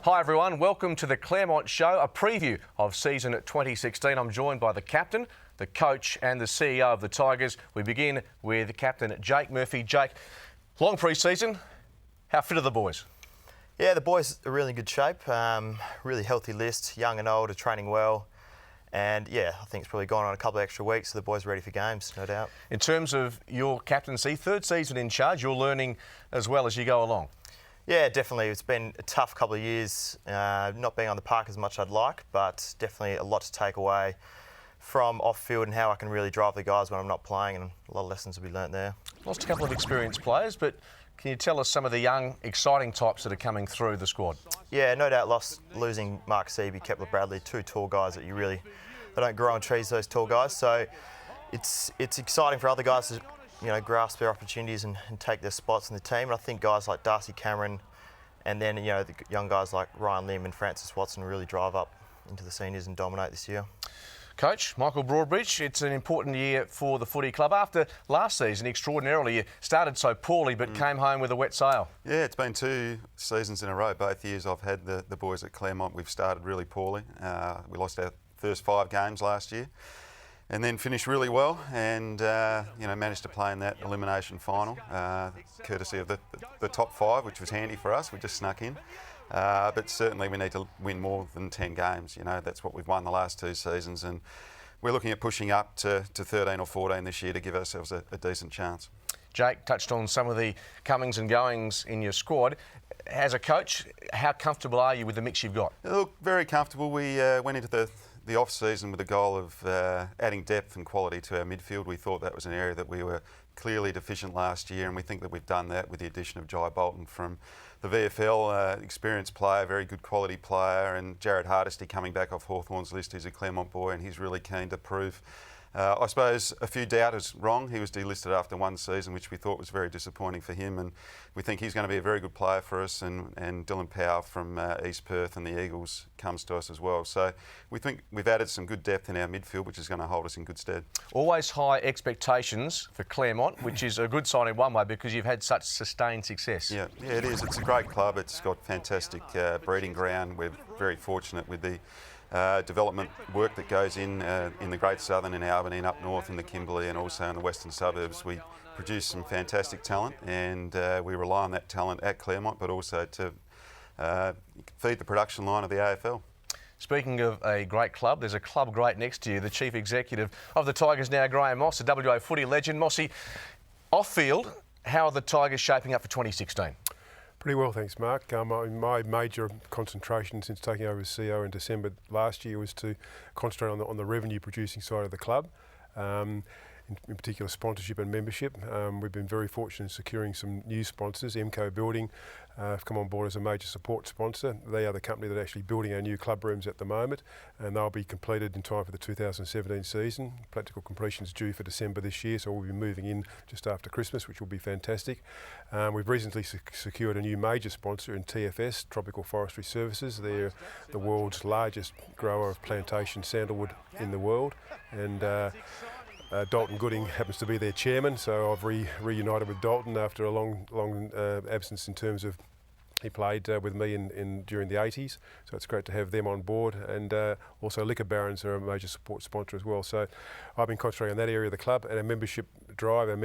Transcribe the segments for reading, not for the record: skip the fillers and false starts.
Hi everyone, welcome to the Claremont Show, a preview of season 2016. I'm joined by the captain, the coach and the CEO of the Tigers. We begin with Captain Jake Murphy. Jake, long pre-season, how fit are the boys? Yeah, the boys are really in good shape, really healthy list, young and old, are training well. And yeah, I think it's probably gone on a couple of extra weeks, so the boys are ready for games, no doubt. In terms of your captaincy, third season in charge, you're learning as well as you go along. Yeah, definitely. It's been a tough couple of years, not being on the park as much as I'd like, but definitely a lot to take away from off-field and how I can really drive the guys when I'm not playing, and a lot of lessons to be learnt there. Lost a couple of experienced players, but can you tell us some of the young, exciting types that are coming through the squad? Yeah, no doubt losing Mark Seaby, Kepler Bradley, two tall guys that they don't grow on trees, those tall guys. So it's exciting for other guys to grasp their opportunities and take their spots in the team. And I think guys like Darcy Cameron and then the young guys like Ryan Lim and Francis Watson really drive up into the seniors and dominate this year. Coach, Michael Broadbridge, it's an important year for the footy club. After last season, extraordinarily, you started so poorly but came home with a wet sail. Yeah, it's been 2 seasons in a row. Both years I've had the boys at Claremont. We've started really poorly. We lost our first 5 games last year and then finished really well and managed to play in that elimination final, courtesy of the top 5, which was handy for us. We just snuck in. But certainly we need to win more than 10 games. That's what we've won the last 2 seasons, and we're looking at pushing up to 13 or 14 this year to give ourselves a decent chance. Jake touched on some of the comings and goings in your squad. As a coach, how comfortable are you with the mix you've got? Look, very comfortable. We went into the off-season with the goal of adding depth and quality to our midfield. We thought that was an area that we were clearly deficient last year, and we think that we've done that with the addition of Jye Bolton from the WAFL, experienced player, very good quality player, and Hardisty coming back off Hawthorn's list. He's a Claremont boy and he's really keen to prove, I suppose, a few doubters wrong. He was delisted after 1 season, which we thought was very disappointing for him, and we think he's going to be a very good player for us, and Dylan Powell from East Perth and the Eagles comes to us as well. So we think we've added some good depth in our midfield, which is going to hold us in good stead. Always high expectations for Claremont, which is a good sign in one way because you've had such sustained success. Yeah, it is. It's a great club. It's got fantastic breeding ground. We're very fortunate with the development work that goes in the Great Southern, in Albany, and up north in the Kimberley, and also in the western suburbs. We produce some fantastic talent, and we rely on that talent at Claremont, but also to feed the production line of the AFL. Speaking of a great club, there's a club great next to you, the Chief Executive of the Tigers now, Graham Moss, a WA footy legend. Mossy, off-field, how are the Tigers shaping up for 2016? Pretty well, thanks, Mark. My major concentration since taking over as CEO in December last year was to concentrate on the revenue-producing side of the club, in particular sponsorship and membership. We've been very fortunate in securing some new sponsors. MCO Building have come on board as a major support sponsor. They are the company that are actually building our new club rooms at the moment, and they'll be completed in time for the 2017 season. Practical completion is due for December this year, so we'll be moving in just after Christmas, which will be fantastic. We've recently secured a new major sponsor in TFS, Tropical Forestry Services. They're the world's largest grower of plantation sandalwood in the world, and Dalton Gooding happens to be their chairman, so I've reunited with Dalton after a long absence in terms of he played with me during the 80s, so it's great to have them on board, and also Liquor Barons are a major support sponsor as well. So I've been concentrating on that area of the club, and our membership drive, our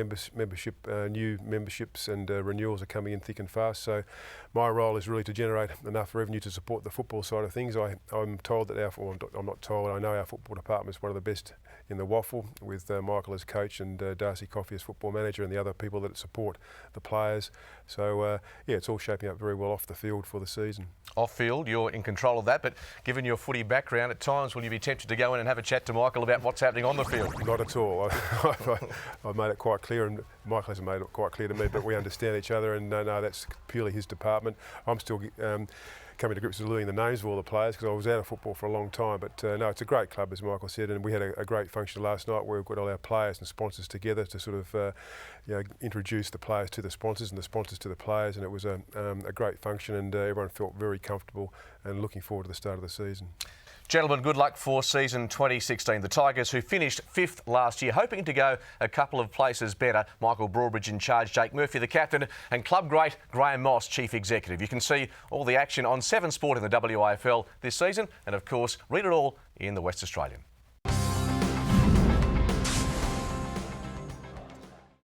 new memberships and renewals are coming in thick and fast. So my role is really to generate enough revenue to support the football side of things. I'm told that I'm not told, I know our football department is one of the best in the WAFL, with Michael as coach and Darcy Coffey as football manager and the other people that support the players. So yeah, it's all shaping up very well off the field for the season. Off field, you're in control of that, but given your footy background, at times will you be tempted to go in and have a chat to Michael about what's happening on the field? Not at all. I've made it quite clear, and Michael hasn't made it quite clear to me, but we understand each other, and no, that's purely his department. I'm still coming to grips with learning the names of all the players because I was out of football for a long time. But no, it's a great club, as Michael said, and we had a great function last night where we've got all our players and sponsors together to sort of introduce the players to the sponsors and the sponsors to the players, and it was a great function, and everyone felt very comfortable and looking forward to the start of the season. Gentlemen, good luck for season 2016. The Tigers, who finished 5th last year, hoping to go a couple of places better. Michael Broadbridge in charge, Jake Murphy the captain, and club great Graham Moss chief executive. You can see all the action on 7 Sport in the WAFL this season, and of course read it all in the West Australian.